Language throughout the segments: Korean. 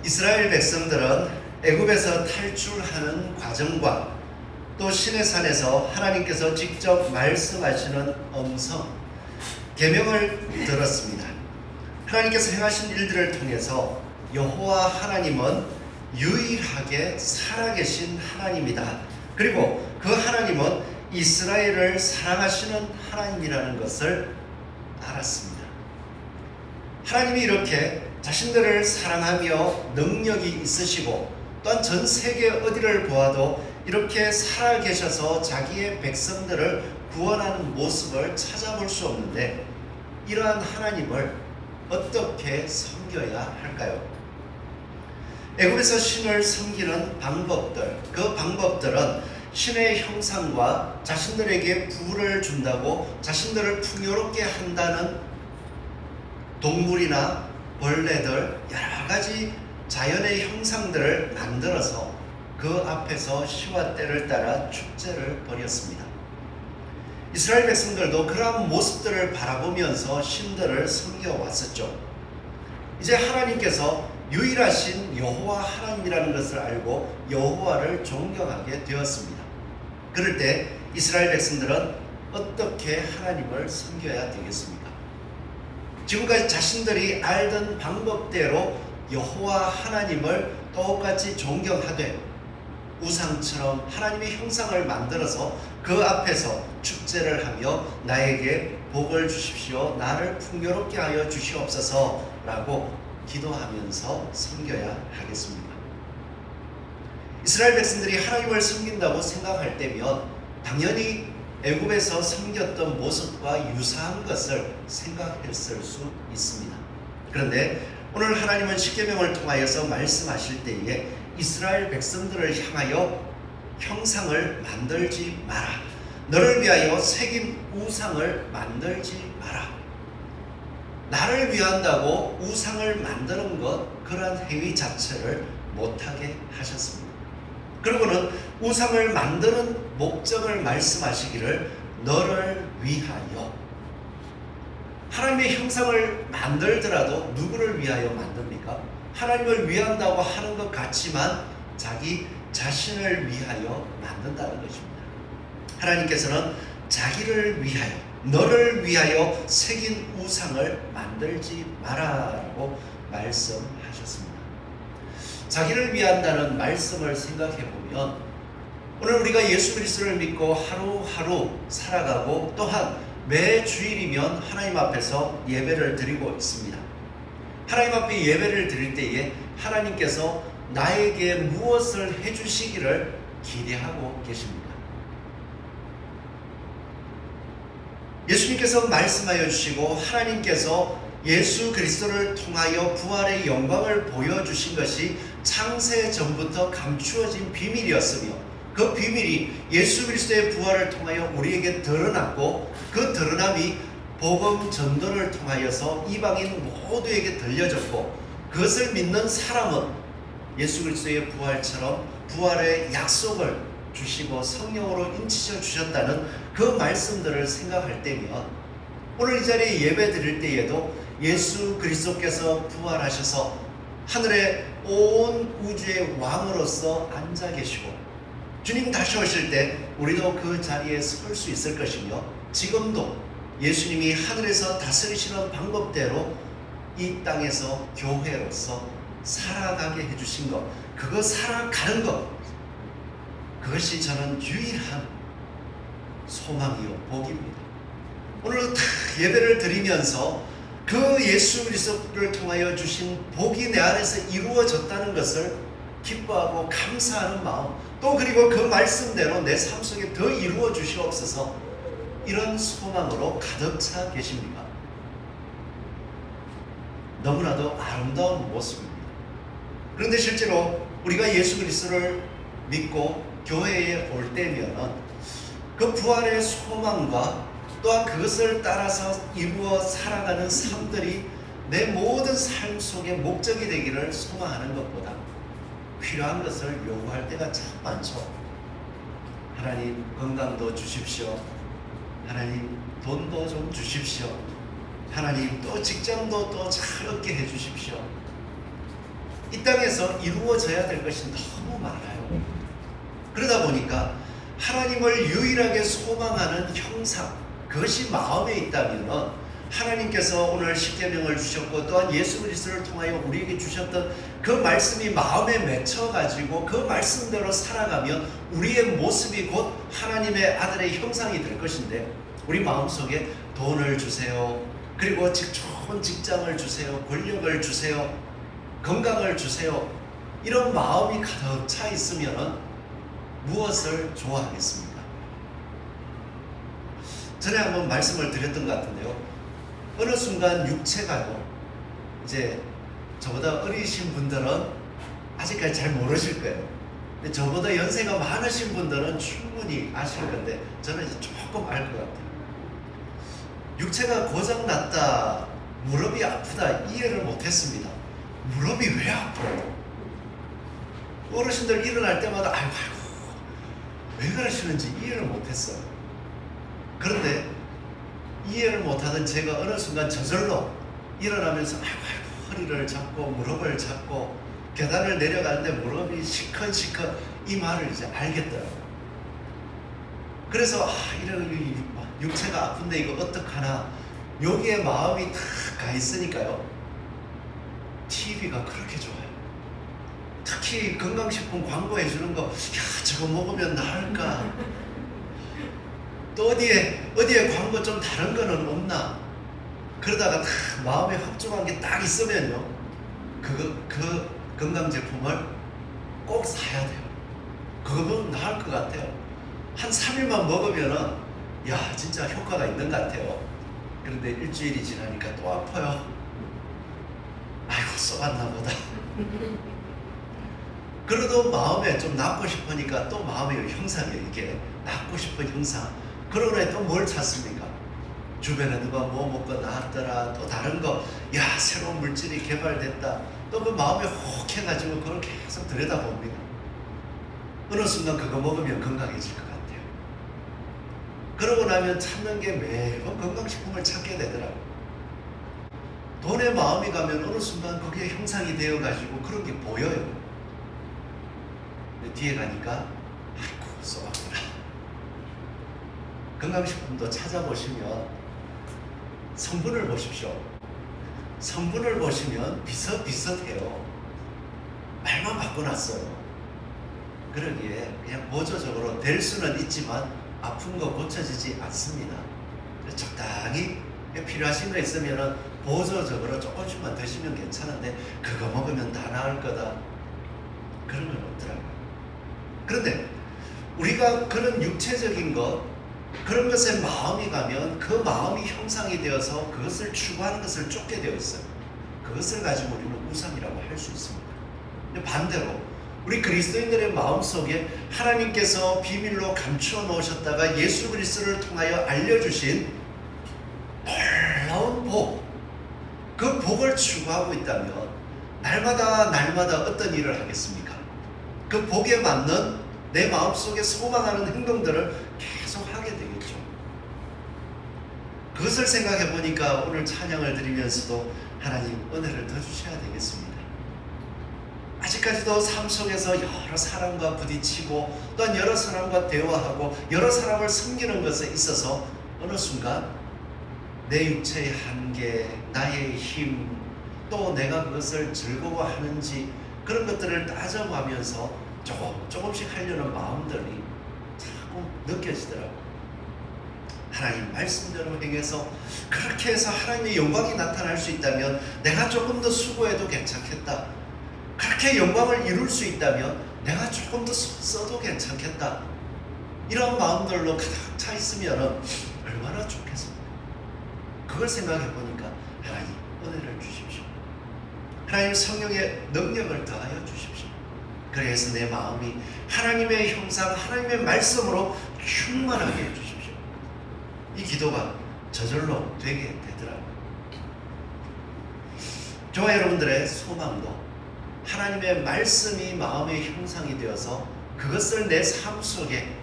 이스라엘 백성들은 애굽에서 탈출하는 과정과 또 시내산에서 하나님께서 직접 말씀하시는 음성, 계명을 들었습니다. 하나님께서 행하신 일들을 통해서 여호와 하나님은 유일하게 살아계신 하나님이다. 그리고 그 하나님은 이스라엘을 사랑하시는 하나님이라는 것을 알았습니다. 하나님이 이렇게 자신들을 사랑하며 능력이 있으시고 또한 전 세계 어디를 보아도 이렇게 살아계셔서 자기의 백성들을 구원하는 모습을 찾아볼 수 없는데, 이러한 하나님을 어떻게 섬겨야 할까요? 애굽에서 신을 섬기는 방법들, 그 방법들은 신의 형상과 자신들에게 부를 준다고 자신들을 풍요롭게 한다는 동물이나 벌레들, 여러 가지 자연의 형상들을 만들어서 그 앞에서 시와 때를 따라 축제를 벌였습니다. 이스라엘 백성들도 그러한 모습들을 바라보면서 신들을 섬겨왔었죠. 이제 하나님께서 유일하신 여호와 하나님이라는 것을 알고 여호와를 존경하게 되었습니다. 그럴 때 이스라엘 백성들은 어떻게 하나님을 섬겨야 되겠습니까? 지금까지 자신들이 알던 방법대로 여호와 하나님을 똑같이 존경하되 우상처럼 하나님의 형상을 만들어서 그 앞에서 축제를 하며 나에게 복을 주십시오, 나를 풍요롭게 하여 주시옵소서 라고 기도하면서 섬겨야 하겠습니까? 이스라엘 백성들이 하나님을 섬긴다고 생각할 때면 당연히 애굽에서 섬겼던 모습과 유사한 것을 생각했을 수 있습니다. 그런데 오늘 하나님은 십계명을 통하여서 말씀하실 때에 이스라엘 백성들을 향하여 형상을 만들지 마라, 너를 위하여 새긴 우상을 만들지 마라, 나를 위한다고 우상을 만드는 것, 그러한 행위 자체를 못하게 하셨습니다. 그리고는 우상을 만드는 목적을 말씀하시기를 너를 위하여, 하나님의 형상을 만들더라도 누구를 위하여 만듭니까? 하나님을 위한다고 하는 것 같지만 자기 자신을 위하여 만든다는 것입니다. 하나님께서는 자기를 위하여, 너를 위하여 새긴 우상을 만들지 마라라고 말씀하셨습니다. 자기를 위한다는 말씀을 생각해 보면 오늘 우리가 예수 그리스도를 믿고 하루하루 살아가고 또한 매 주일이면 하나님 앞에서 예배를 드리고 있습니다. 하나님 앞에 예배를 드릴 때에 하나님께서 나에게 무엇을 해주시기를 기대하고 계십니다. 예수님께서 말씀하여 주시고 하나님께서 예수 그리스도를 통하여 부활의 영광을 보여주신 것이 창세 전부터 감추어진 비밀이었으며, 그 비밀이 예수 그리스도의 부활을 통하여 우리에게 드러났고, 그 드러남이 복음 전도를 통하여서 이방인 모두에게 들려졌고, 그것을 믿는 사람은 예수 그리스도의 부활처럼 부활의 약속을 주시고 성령으로 인치셔 주셨다는 그 말씀들을 생각할 때면 오늘 이 자리에 예배 드릴 때에도 예수 그리스도께서 부활하셔서 하늘의 온 우주의 왕으로서 앉아 계시고 주님 다시 오실 때 우리도 그 자리에 설 수 있을 것이며, 지금도 예수님이 하늘에서 다스리시는 방법대로 이 땅에서 교회로서 살아가게 해주신 것, 그거 살아가는 것, 그것이 저는 유일한 소망이요 복입니다. 오늘 예배를 드리면서 그 예수 그리스도를 통하여 주신 복이 내 안에서 이루어졌다는 것을 기뻐하고 감사하는 마음, 또 그리고 그 말씀대로 내 삶 속에 더 이루어 주시옵소서, 이런 소망으로 가득 차 계십니까? 너무나도 아름다운 모습입니다. 그런데 실제로 우리가 예수 그리스도를 믿고 교회에 올 때면 그 부활의 소망과 또한 그것을 따라서 이루어 살아가는 삶들이 내 모든 삶 속에 목적이 되기를 소망하는 것보다 필요한 것을 요구할 때가 참 많죠. 하나님 건강도 주십시오, 하나님 돈도 좀 주십시오, 하나님 또 직장도 또 잘 얻게 해주십시오. 이 땅에서 이루어져야 될 것이 너무 많아요. 그러다 보니까 하나님을 유일하게 소망하는 형상, 그것이 마음에 있다면 하나님께서 오늘 십계명을 주셨고 또한 예수 그리스도를 통하여 우리에게 주셨던 그 말씀이 마음에 맺혀가지고 그 말씀대로 살아가면 우리의 모습이 곧 하나님의 아들의 형상이 될 것인데, 우리 마음속에 돈을 주세요, 그리고 좋은 직장을 주세요, 권력을 주세요, 건강을 주세요, 이런 마음이 가득 차 있으면 무엇을 좋아하겠습니까? 전에 한번 말씀을 드렸던 것 같은데요, 어느 순간 육체가요, 이제 저보다 어리신 분들은 아직까지 잘 모르실 거예요. 근데 저보다 연세가 많으신 분들은 충분히 아실 건데 저는 이제 조금 알 것 같아요. 육체가 고장났다, 무릎이 아프다, 이해를 못했습니다. 무릎이 왜 아파요? 어르신들 일어날 때마다 아이고 왜 그러시는지 이해를 못했어요. 그런데 이해를 못하던 제가 어느 순간 저절로 일어나면서 아이고 허리를 잡고 무릎을 잡고 계단을 내려가는데 무릎이 시큰시큰, 이 말을 이제 알겠더라고요. 그래서 이런 육체가 아픈데 이거 어떡하나, 여기에 마음이 다 가 있으니까요, TV가 그렇게 좋아요. 특히 건강식품 광고해 주는 거, 야 저거 먹으면 나을까, 또 어디에 광고 좀 다른 거는 없나, 그러다가 다 마음에 흡족한 게 딱 있으면요, 그 건강제품을 꼭 사야 돼요. 그거 먹으면 나을 것 같아요. 한 3일만 먹으면은 야 진짜 효과가 있는 것 같아요. 그런데 일주일이 지나니까 또 아파요. 아이고 쏘았나 보다. 그래도 마음에 좀 낫고 싶으니까 또 마음의 형상이에요. 이게 낫고 싶은 형상. 그러고 또 뭘 찾습니까? 주변에 누가 뭐 먹고 나았더라, 또 다른 거, 야 새로운 물질이 개발됐다, 또 그 마음에 혹 해가지고 그걸 계속 들여다봅니다. 어느 순간 그거 먹으면 건강해질 것 같아요. 그러고 나면 찾는 게 매번 건강식품을 찾게 되더라고요. 돈에 마음이 가면 어느 순간 그게 형상이 되어가지고 그런 게 보여요. 근데 뒤에 가니까 아이고 쏘았구나. 건강식품도 찾아보시면 성분을 보십시오. 성분을 보시면 비슷비슷해요. 말만 바꿔놨어요. 그러기에 그냥 보조적으로 될 수는 있지만 아픈 거 고쳐지지 않습니다. 적당히 필요하신 거 있으면 보조적으로 조금씩만 드시면 괜찮은데 그거 먹으면 다 나을 거다, 그런 건 없더라고요. 그런데 우리가 그런 육체적인 것, 그런 것에 마음이 가면 그 마음이 형상이 되어서 그것을 추구하는 것을 쫓게 되어 있어요. 그것을 가지고 우리는 우상이라고 할 수 있습니다. 근데 반대로 우리 그리스도인들의 마음속에 하나님께서 비밀로 감추어 놓으셨다가 예수 그리스도를 통하여 알려주신 놀라운 복, 그 복을 추구하고 있다면 날마다 어떤 일을 하겠습니까? 그 복에 맞는 내 마음속에 소망하는 행동들을 계속 하게 되겠죠. 그것을 생각해 보니까 오늘 찬양을 드리면서도 하나님 은혜를 더 주셔야 되겠습니다. 아직까지도 삶 속에서 여러 사람과 부딪히고 또한 여러 사람과 대화하고 여러 사람을 섬기는 것에 있어서 어느 순간 내 육체의 한계, 나의 힘, 또 내가 그것을 즐거워하는지 그런 것들을 따져가면서 조금씩 하려는 마음들이 자꾸 느껴지더라고요. 하나님 말씀대로 행해서 그렇게 해서 하나님의 영광이 나타날 수 있다면 내가 조금 더 수고해도 괜찮겠다. 그렇게 영광을 이룰 수 있다면 내가 조금 더 써도 괜찮겠다. 이런 마음들로 가득 차 있으면 얼마나 좋겠습니까? 그걸 생각해 보니까 하나님 은혜를 주십시오. 하나님 성령의 능력을 더하여 주십시오. 그래서 내 마음이 하나님의 형상, 하나님의 말씀으로 충만하게 해주십시오. 이 기도가 저절로 되게 되더라고요. 저와 여러분들의 소망도 하나님의 말씀이 마음의 형상이 되어서 그것을 내 삶 속에,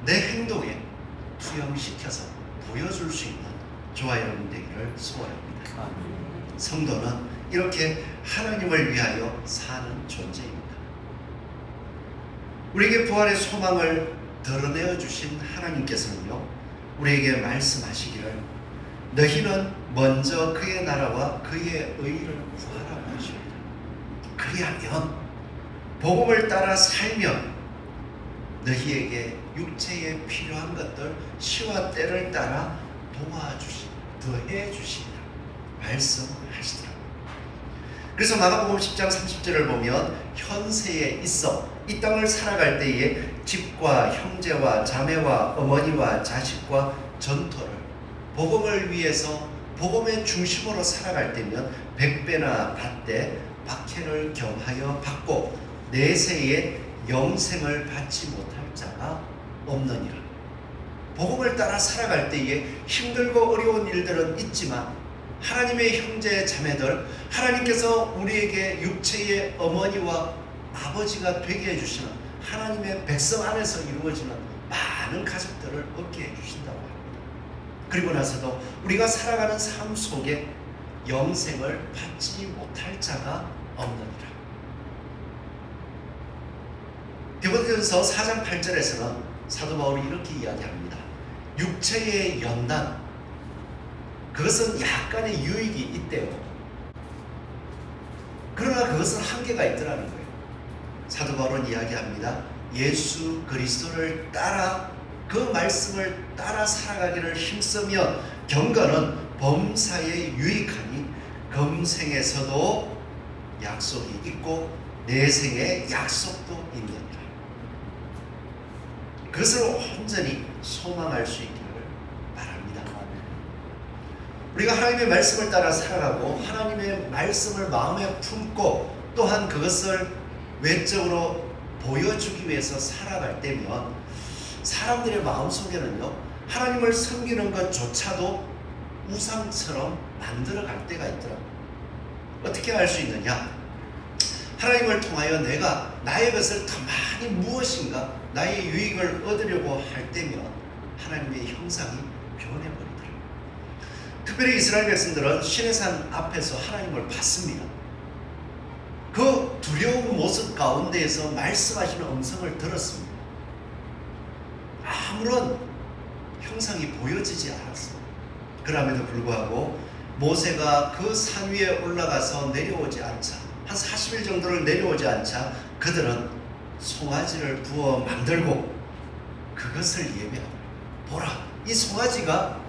내 행동에 투영시켜서 보여줄 수 있는 저와 여러분 되기를 소원합니다. 성도는 이렇게 하나님을 위하여 사는 존재입니다. 우리에게 부활의 소망을 드러내어 주신 하나님께서는요, 우리에게 말씀하시기를 너희는 먼저 그의 나라와 그의 의를 구하라고 하십니다. 그리하면 복음을 따라 살면 너희에게 육체에 필요한 것들 시와 때를 따라 더해 주시리라 말씀하시더라고요. 그래서 마가복음 10장 30절을 보면 현세에 있어 이 땅을 살아갈 때에 집과 형제와 자매와 어머니와 자식과 전토를 복음을 위해서 복음의 중심으로 살아갈 때면 100배나 받되 박해를 경하여 받고 내세에 영생을 받지 못할 자가 없느니라. 복음을 따라 살아갈 때에 힘들고 어려운 일들은 있지만 하나님의 형제 자매들, 하나님께서 우리에게 육체의 어머니와 아버지가 되게 해주시는 하나님의 백성 안에서 이루어지는 많은 가족들을 얻게 해주신다고 합니다. 그리고 나서도 우리가 살아가는 삶 속에 영생을 받지 못할 자가 없느니라. 디모데전서 4장 8절에서는 사도 바울이 이렇게 이야기합니다. 육체의 연단, 그것은 약간의 유익이 있대요. 그러나 그것은 한계가 있더라는 거예요. 사도 바울은 이야기합니다. 예수 그리스도를 따라 그 말씀을 따라 살아가기를 힘쓰며 경건은 범사에 유익하니 금생에서도 약속이 있고 내생에 약속도 있느니라. 그것을 온전히 소망할 수 있기를 바랍니다. 우리가 하나님의 말씀을 따라 살아가고 하나님의 말씀을 마음에 품고 또한 그것을 외적으로 보여주기 위해서 살아갈 때면 사람들의 마음속에는요, 하나님을 섬기는 것조차도 우상처럼 만들어갈 때가 있더라고요. 어떻게 알 수 있느냐? 하나님을 통하여 내가 나의 것을 더 많이 무엇인가 나의 유익을 얻으려고 할 때면 하나님의 형상이 변해버리더라고요. 특별히 이스라엘 백성들은 시내산 앞에서 하나님을 봤습니다. 그 두려운 모습 가운데에서 말씀하시는 음성을 들었습니다. 아무런 형상이 보여지지 않았습니다. 그럼에도 불구하고 모세가 그 산 위에 올라가서 내려오지 않자, 한 40일 정도를 내려오지 않자 그들은 송아지를 부어 만들고 그것을 예배하고, 보라, 이 송아지가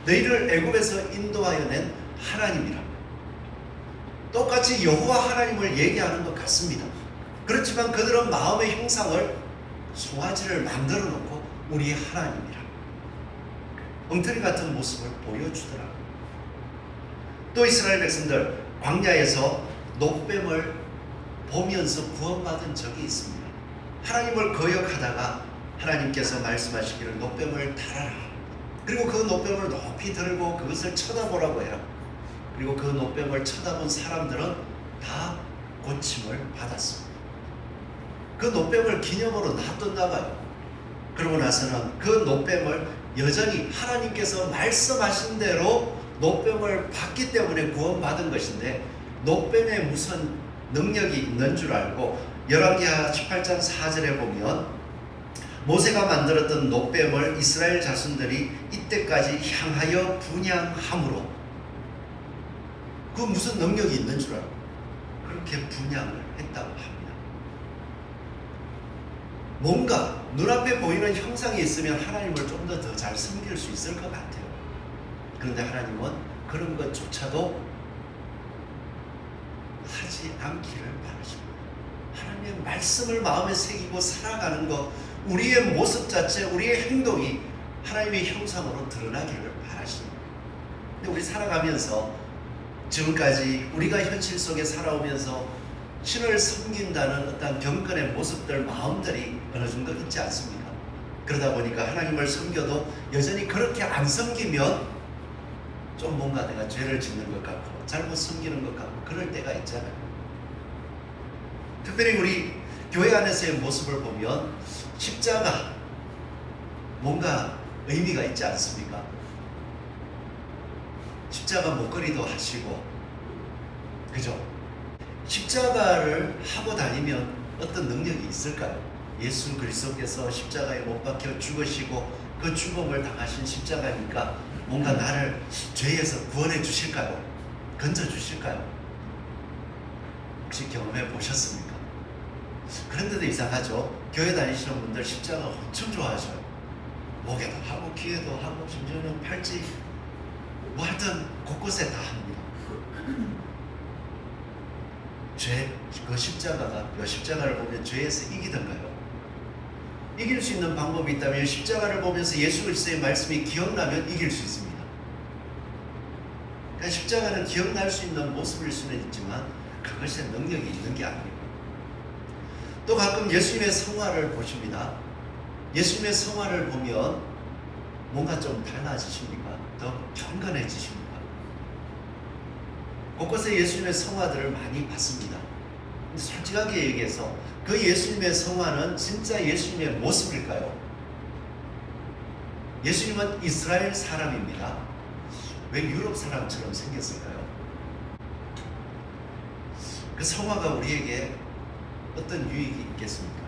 너희를 애굽에서 인도하여 낸 하나님이라. 똑같이 여호와 하나님을 얘기하는 것 같습니다. 그렇지만 그들은 마음의 형상을 송아지를 만들어 놓고 우리 하나님이라 엉터리 같은 모습을 보여주더라고요. 또 이스라엘 백성들 광야에서 녹뱀을 보면서 구원받은 적이 있습니다. 하나님을 거역하다가 하나님께서 말씀하시기를 녹뱀을 달아라. 그리고 그 녹뱀을 높이 들고 그것을 쳐다보라고 해라. 그리고 그 녹뱀을 쳐다본 사람들은 다 고침을 받았습니다. 그 녹뱀을 기념으로 놔뒀나 봐요. 그러고 나서는 그 녹뱀을 여전히 하나님께서 말씀하신 대로 녹뱀을 받기 때문에 구원받은 것인데, 녹뱀에 무슨 능력이 있는 줄 알고 열왕기하 18장 4절에 보면 모세가 만들었던 녹뱀을 이스라엘 자손들이 이때까지 향하여 분향함으로, 그 무슨 능력이 있는 줄 알고 그렇게 분향을 했다고 합니다. 뭔가 눈앞에 보이는 형상이 있으면 하나님을 좀 더 잘 섬길 수 있을 것 같아요. 그런데 하나님은 그런 것조차도 하지 않기를 바라십니다. 하나님의 말씀을 마음에 새기고 살아가는 것, 우리의 모습 자체, 우리의 행동이 하나님의 형상으로 드러나기를 바라십니다. 근데 우리 살아가면서 지금까지 우리가 현실 속에 살아오면서 신을 섬긴다는 어떤 경건의 모습들, 마음들이 어느 정도 있지 않습니까? 그러다 보니까 하나님을 섬겨도 여전히 그렇게 안 섬기면 좀 뭔가 내가 죄를 짓는 것 같고 잘못 섬기는 것 같고 그럴 때가 있잖아요. 특별히 우리 교회 안에서의 모습을 보면 십자가 뭔가 의미가 있지 않습니까? 십자가 목걸이도 하시고 그죠? 십자가를 하고 다니면 어떤 능력이 있을까요? 예수 그리스도께서 십자가에 못 박혀 죽으시고 그 죽음을 당하신 십자가니까 뭔가 나를 죄에서 구원해 주실까요? 건져 주실까요? 혹시 경험해 보셨습니까? 그런데도 이상하죠? 교회 다니시는 분들 십자가 엄청 좋아하셔요. 목에도 하고 귀에도 하고 심지어는 팔찌 뭐 하여튼 곳곳에 다 합니다. 그 십자가를 보면 죄에서 이기던가요? 이길 수 있는 방법이 있다면 십자가를 보면서 예수 그리스도의 말씀이 기억나면 이길 수 있습니다. 그러니까 십자가는 기억날 수 있는 모습일 수는 있지만 그것에 능력이 있는 게 아닙니다. 또 가끔 예수님의 성화를 보십니다. 예수님의 성화를 보면 뭔가 좀 달라지십니까? 더 경건해지십니까? 곳곳에 예수님의 성화들을 많이 봤습니다. 솔직하게 얘기해서 그 예수님의 성화는 진짜 예수님의 모습일까요? 예수님은 이스라엘 사람입니다. 왜 유럽 사람처럼 생겼을까요? 그 성화가 우리에게 어떤 유익이 있겠습니까?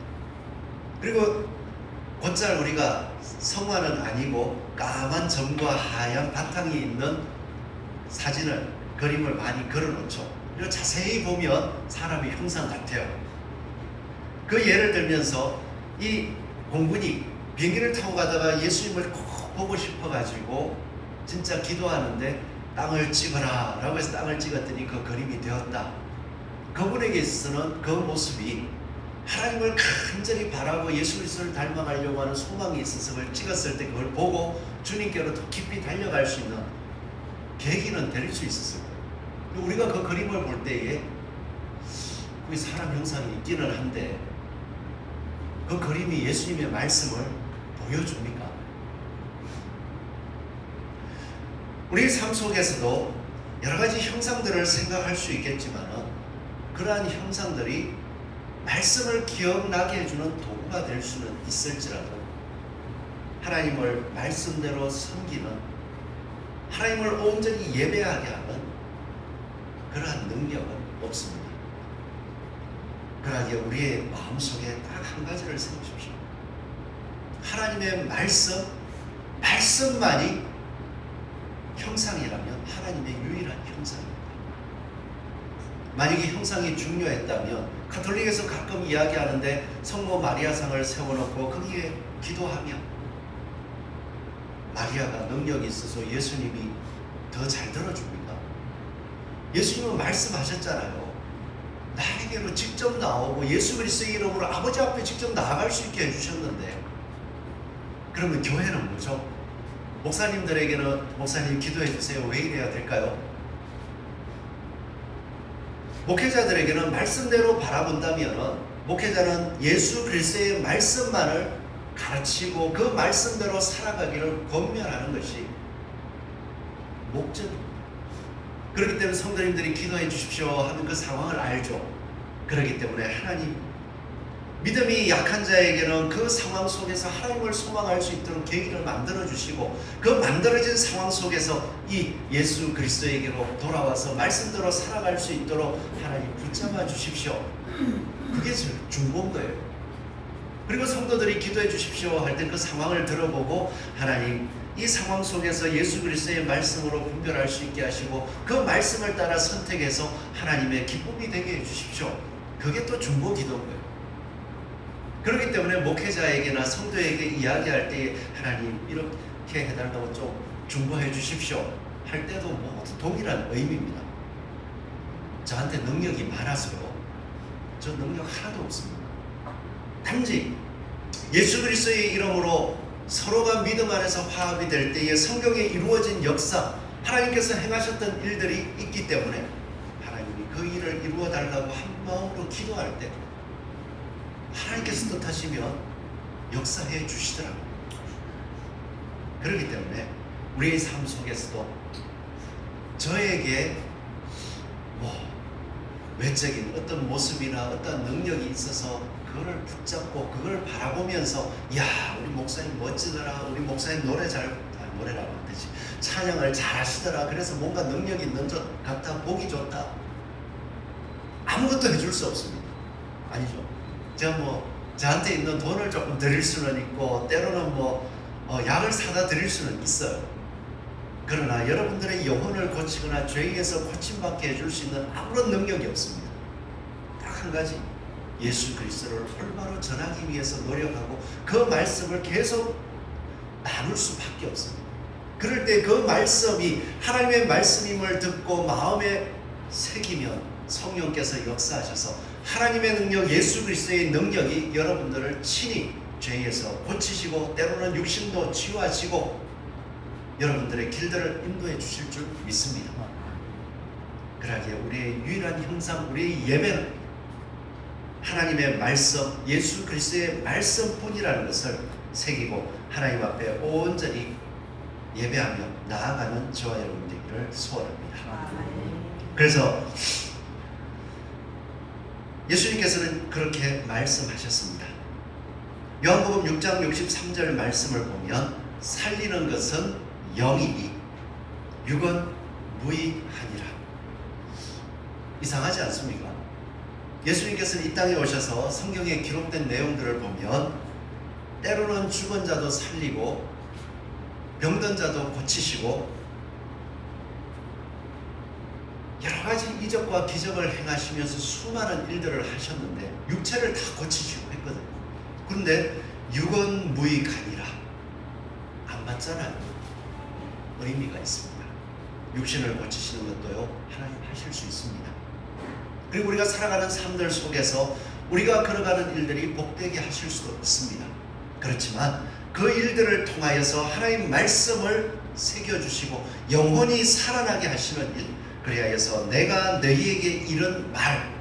그리고 곧잘 우리가 성화는 아니고 까만 점과 하얀 바탕이 있는 그림을 많이 걸어놓죠. 그리고 자세히 보면 사람의 형상 같아요. 그 예를 들면서 이 공군이 비행기를 타고 가다가 예수님을 꼭 보고 싶어가지고 진짜 기도하는데 땅을 찍어라 라고 해서 땅을 찍었더니 그 그림이 되었다. 그분에게 있어서는 그 모습이 하나님을 간절히 바라고 예수 그리스도를 닮아가려고 하는 소망이 있어서 그걸 찍었을 때 그걸 보고 주님께로 더 깊이 달려갈 수 있는 계기는 될 수 있었을 거예요. 우리가 그 그림을 볼 때에 거기 사람 형상이 있기는 한데 그 그림이 예수님의 말씀을 보여줍니까? 우리 삶 속에서도 여러 가지 형상들을 생각할 수 있겠지만 그러한 형상들이 말씀을 기억나게 해주는 도구가 될 수는 있을지라도 하나님을 말씀대로 섬기는, 하나님을 온전히 예배하게 하는 그러한 능력은 없습니다. 그러기에 우리의 마음속에 딱 한 가지를 세우십시오. 하나님의 말씀만이 형상이라면 하나님의 유일한 형상입니다. 만약에 형상이 중요했다면 가톨릭에서 가끔 이야기하는데 성모 마리아상을 세워놓고 거기에 기도하면 마리아가 능력이 있어서 예수님이 더 잘 들어줍니다. 예수님은 말씀하셨잖아요. 나에게로 직접 나오고 예수 그리스도의 이름으로 아버지 앞에 직접 나아갈 수 있게 해주셨는데, 그러면 교회는 뭐죠? 목사님들에게는 목사님 기도해 주세요. 왜 이래야 될까요? 목회자들에게는 말씀대로 바라본다면 목회자는 예수 그리스도의 말씀만을 가르치고 그 말씀대로 살아가기를 권면하는 것이 목적입니다. 그렇기 때문에 성도님들이 기도해 주십시오 하는 그 상황을 알죠. 그렇기 때문에 하나님, 믿음이 약한 자에게는 그 상황 속에서 하나님을 소망할 수 있도록 계기를 만들어 주시고, 그 만들어진 상황 속에서 이 예수 그리스도에게로 돌아와서 말씀대로 살아갈 수 있도록 하나님 붙잡아 주십시오. 그게 중보인 거예요. 그리고 성도들이 기도해 주십시오 할 때 그 상황을 들어보고 하나님, 이 상황 속에서 예수 그리스도의 말씀으로 분별할 수 있게 하시고 그 말씀을 따라 선택해서 하나님의 기쁨이 되게 해주십시오. 그게 또 중보 기도인 거예요. 그렇기 때문에 목회자에게나 성도에게 이야기할 때 하나님 이렇게 해달라고 좀 중보해 주십시오 할 때도 모두 동일한 의미입니다. 저한테 능력이 많아서요, 저 능력 하나도 없습니다. 단지 예수 그리스도의 이름으로 서로가 믿음 안에서 화합이 될 때에 성경에 이루어진 역사, 하나님께서 행하셨던 일들이 있기 때문에 하나님이 그 일을 이루어 달라고 한 마음으로 기도할 때 하나님께서 뜻하시면 역사해 주시더라고요. 그렇기 때문에 우리의 삶 속에서도 저에게 외적인 어떤 모습이나 어떤 능력이 있어서 그걸 붙잡고 그걸 바라보면서, 야, 우리 목사님 멋지더라, 우리 목사님 노래라고 하듯이 찬양을 잘 하시더라, 그래서 뭔가 능력이 있는 것 같다, 보기 좋다, 아무것도 해줄 수 없습니다. 아니죠. 제가 저한테 있는 돈을 조금 드릴 수는 있고, 때로는 약을 사다 드릴 수는 있어요. 그러나 여러분들의 영혼을 고치거나 죄에서 고침받게 해줄 수 있는 아무런 능력이 없습니다. 딱 한 가지, 예수 그리스도를 올바로 전하기 위해서 노력하고 그 말씀을 계속 나눌 수밖에 없습니다. 그럴 때 그 말씀이 하나님의 말씀임을 듣고 마음에 새기면 성령께서 역사하셔서 하나님의 능력, 예수 그리스도의 능력이 여러분들을 친히 죄에서 고치시고 때로는 육신도 치유하시고 여러분들의 길들을 인도해 주실 줄 믿습니다. 그러기에 우리의 유일한 형상, 우리의 예배는 하나님의 말씀, 예수 그리스도의 말씀뿐이라는 것을 새기고 하나님 앞에 온전히 예배하며 나아가는 저와 여러분 되기를 소원합니다. 그래서 예수님께서는 그렇게 말씀하셨습니다. 요한복음 6장 63절 말씀을 보면 살리는 것은 영이니 육은 무익하니라. 이상하지 않습니까? 예수님께서는 이 땅에 오셔서 성경에 기록된 내용들을 보면 때로는 죽은 자도 살리고 병든 자도 고치시고 여러 가지 이적과 기적을 행하시면서 수많은 일들을 하셨는데 육체를 다 고치시고 했거든요. 그런데 육은 무익하니라. 안 맞잖아요. 의미가 있습니다. 육신을 고치시는 것도요, 하나님 하실 수 있습니다. 그리고 우리가 살아가는 삶들 속에서 우리가 걸어가는 일들이 복되게 하실 수도 있습니다. 그렇지만 그 일들을 통하여서 하나님 말씀을 새겨주시고 영혼이 살아나게 하시는 일, 그리하여서 내가 너희에게 이른 말,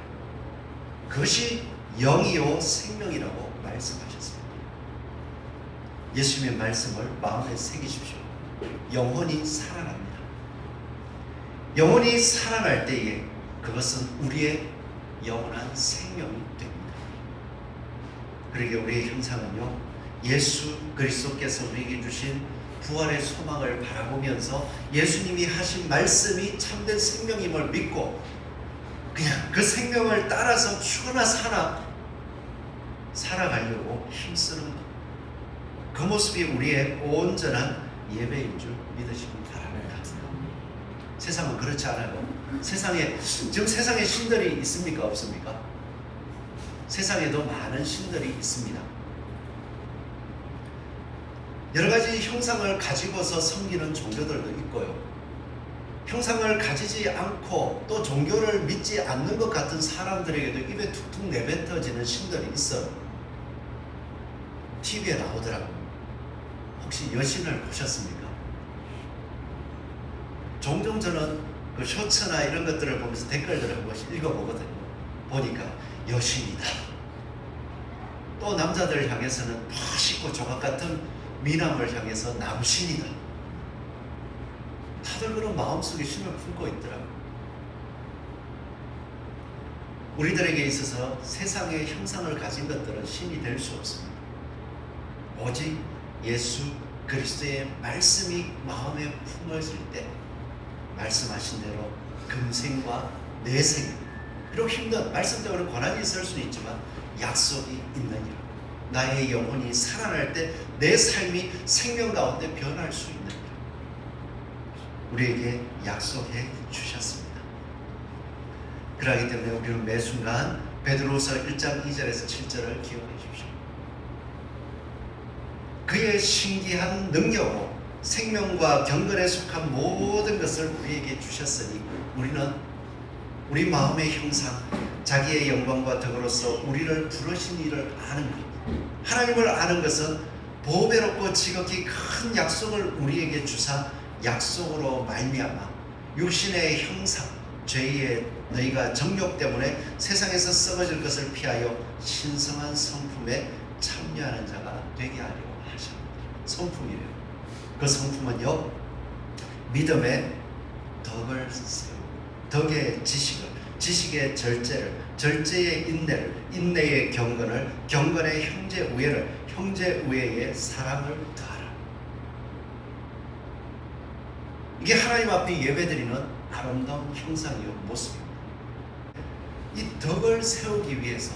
그것이 영이요 생명이라고 말씀하셨습니다. 예수님의 말씀을 마음에 새기십시오. 영혼이 살아납니다. 영혼이 살아날 때에 그것은 우리의 영원한 생명이 됩니다. 그러기에 우리의 형상은요, 예수 그리스도께서 우리에게 주신 부활의 소망을 바라보면서 예수님이 하신 말씀이 참된 생명임을 믿고 그냥 그 생명을 따라서 죽으나 사나 살아가려고 힘쓰는 것, 그 모습이 우리의 온전한 예배인 줄 믿으시기 바랍니다. 세상은 그렇지 않아요. 지금 세상에 신들이 있습니까? 없습니까? 세상에도 많은 신들이 있습니다. 여러 가지 형상을 가지고서 섬기는 종교들도 있고요. 형상을 가지지 않고 또 종교를 믿지 않는 것 같은 사람들에게도 입에 툭툭 내뱉어지는 신들이 있어요. TV에 나오더라고요. 혹시 여신을 보셨습니까? 종종 저는 그 쇼츠나 이런 것들을 보면서 댓글들을 한 번씩 읽어보거든요. 보니까 여신이다. 또 남자들을 향해서는 멋있고 조각 같은 미남을 향해서 남신이다. 다들 그런 마음속에 신을 품고 있더라고요. 우리들에게 있어서 세상의 형상을 가진 것들은 신이 될 수 없습니다. 오직 예수 그리스도의 말씀이 마음에 품어질 때 말씀하신 대로 금생과 내생, 비록 힘든 말씀 때문에 고난이 있을 수는 있지만 약속이 있느니라. 나의 영혼이 살아날 때 내 삶이 생명 가운데 변할 수 있느니라. 우리에게 약속해 주셨습니다. 그러기 때문에 우리는 매 순간 베드로후서 1장 2절에서 7절을 기억해 주십시오. 그의 신기한 능력으로 생명과 경건에 속한 모든 것을 우리에게 주셨으니 우리는 우리 마음의 형상, 자기의 영광과 덕으로서 우리를 부르신 이를 아는 것, 하나님을 아는 것은 보배롭고 지극히 큰 약속을 우리에게 주사 약속으로 말미암아 육신의 형상, 죄의 너희가 정욕 때문에 세상에서 썩어질 것을 피하여 신성한 성품에 참여하는 자가 되게 하려 하셨습니다. 성품이래요. 그 성품은요, 믿음의 덕을 세우고, 덕의 지식을, 지식의 절제를, 절제의 인내를, 인내의 경건을, 경건의 형제 우애를, 형제 우애의 사랑을 더하라. 이게 하나님 앞에 예배드리는 아름다운 형상이요 모습입니다. 이 덕을 세우기 위해서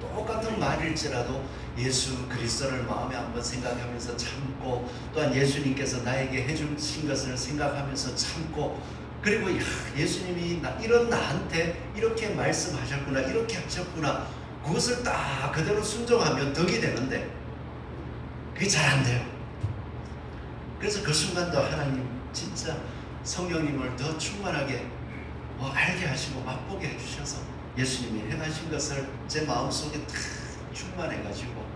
똑같은 말일지라도 예수 그리스도를 마음에 한번 생각하면서 참고, 또한 예수님께서 나에게 해주신 것을 생각하면서 참고, 그리고 예수님이 이런 나한테 이렇게 말씀하셨구나, 이렇게 하셨구나, 그것을 딱 그대로 순종하면 덕이 되는데 그게 잘 안 돼요. 그래서 그 순간도 하나님 진짜 성령님을 더 충만하게 알게 하시고 맛보게 해주셔서 예수님이 행하신 것을 제 마음속에 다 충만해가지고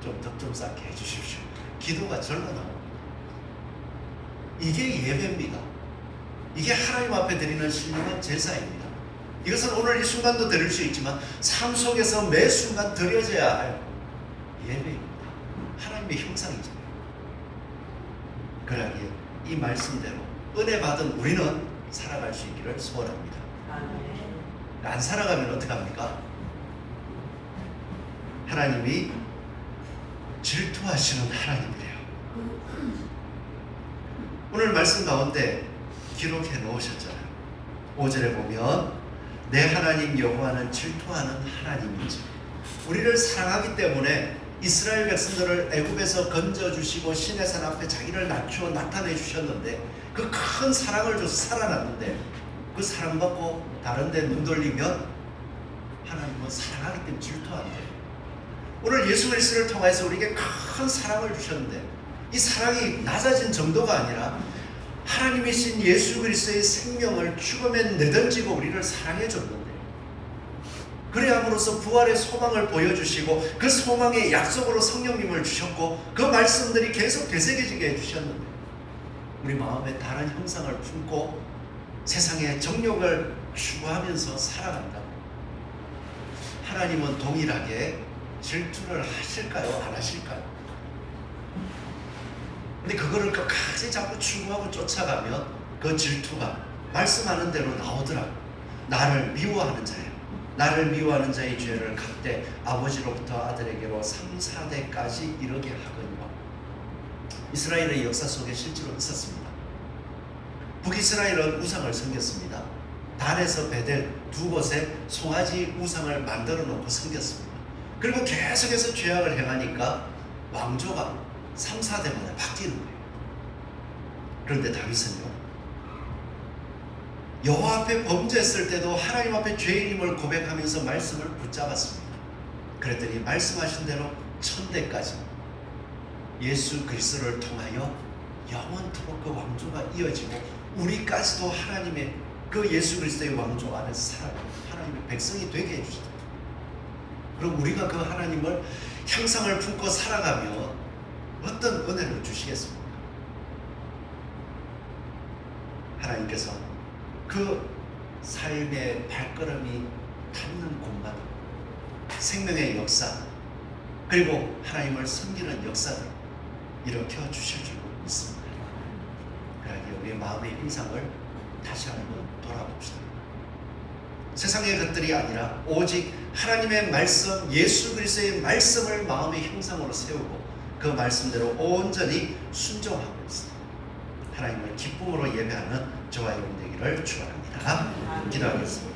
좀 덕 좀 쌓게 해주십시오. 기도가 절로 나옵니다. 이게 예배입니다. 이게 하나님 앞에 드리는 신령한 제사입니다. 이것은 오늘 이 순간도 드릴 수 있지만 삶 속에서 매 순간 드려져야 할 예배입니다. 하나님의 형상이잖아요. 그러기에 이 말씀대로 은혜 받은 우리는 살아갈 수 있기를 소원합니다. 안 살아가면 어떡합니까? 하나님이 질투하시는 하나님이래요. 오늘 말씀 가운데 기록해 놓으셨잖아요. 5절에 보면 내 하나님 여호와는 질투하는 하나님이지. 우리를 사랑하기 때문에 이스라엘 백성들을 애굽에서 건져주시고 시내산 앞에 자기를 낮추어 나타내 주셨는데, 그 큰 사랑을 줘서 살아났는데 그 사랑받고 다른 데 눈 돌리면 하나님은 사랑하기 때문에 질투한대요. 오늘 예수 그리스도를 통해서 우리에게 큰 사랑을 주셨는데 이 사랑이 낮아진 정도가 아니라 하나님이신 예수 그리스도의 생명을 죽음에 내던지고 우리를 사랑해 줬는데, 그래 함으로써 부활의 소망을 보여주시고 그 소망의 약속으로 성령님을 주셨고 그 말씀들이 계속 되새겨지게 해주셨는데 우리 마음에 다른 형상을 품고 세상의 정욕을 추구하면서 살아간다. 하나님은 동일하게 질투를 하실까요? 안 하실까요? 근데 그거를 끝까지 자꾸 추구하고 쫓아가면 그 질투가 말씀하는 대로 나오더라고요. 나를 미워하는 자예요. 나를 미워하는 자의 죄를 각대 아버지로부터 아들에게로 3, 4대까지 이르게 하거니와. 이스라엘의 역사 속에 실제로 있었습니다. 북이스라엘은 우상을 섬겼습니다. 단에서 베델 두 곳에 송아지 우상을 만들어 놓고 섬겼습니다. 그리고 계속해서 죄악을 행하니까 왕조가 3, 4대마다 바뀌는 거예요. 그런데 다윗은요, 여호와 앞에 범죄했을 때도 하나님 앞에 죄인임을 고백하면서 말씀을 붙잡았습니다. 그랬더니 말씀하신 대로 1000대까지 예수 그리스도를 통하여 영원토록 그 왕조가 이어지고 우리까지도 하나님의 그 예수 그리스도의 왕조 안에서 살아가는 하나님의 백성이 되게 해주셨다. 그럼 우리가 그 하나님을 형상을 품고 살아가면 어떤 은혜를 주시겠습니까? 하나님께서 그 삶의 발걸음이 닿는 곳마다 생명의 역사, 그리고 하나님을 섬기는 역사를 일으켜 주실 줄 믿습니다. 그러기에 우리의 마음의 형상을 다시 한번 돌아봅시다. 세상의 것들이 아니라 오직 하나님의 말씀, 예수 그리스도의 말씀을 마음의 형상으로 세우고 그 말씀대로 온전히 순종하고 있습니다. 하나님을 기쁨으로 예배하는 저와 여러분 되기를 축원합니다. 기도하겠습니다.